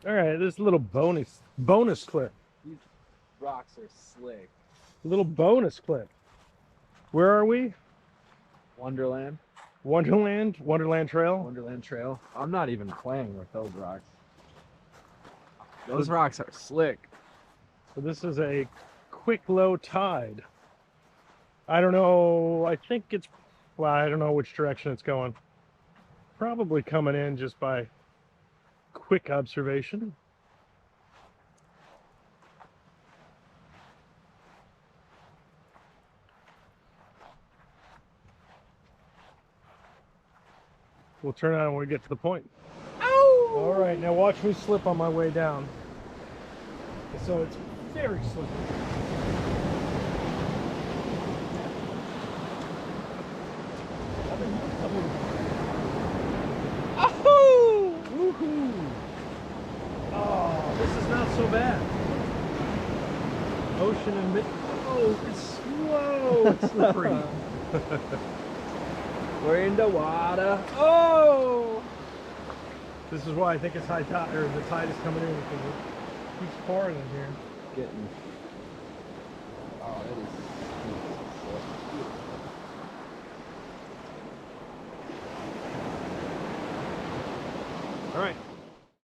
All right, this little bonus clip. These rocks are slick. Little bonus clip. Where are we? Wonderland. Wonderland Trail. Wonderland Trail. I'm not even playing with those rocks. Those rocks are slick. So this is a quick low tide. I don't know. I think it's, well, I don't know which direction it's going. Probably coming in just by quick observation. We'll turn on when we get to the point. Ow! All right, now watch me slip on my way down. So it's very slippery. Oh! Woohoo! Oh, this is not so bad. Ocean and mid. Oh, it's slow. It's slippery. We're in the water. Oh! This is why I think it's high tide, or the tide is coming in because it keeps pouring in here. Getting. Oh, it is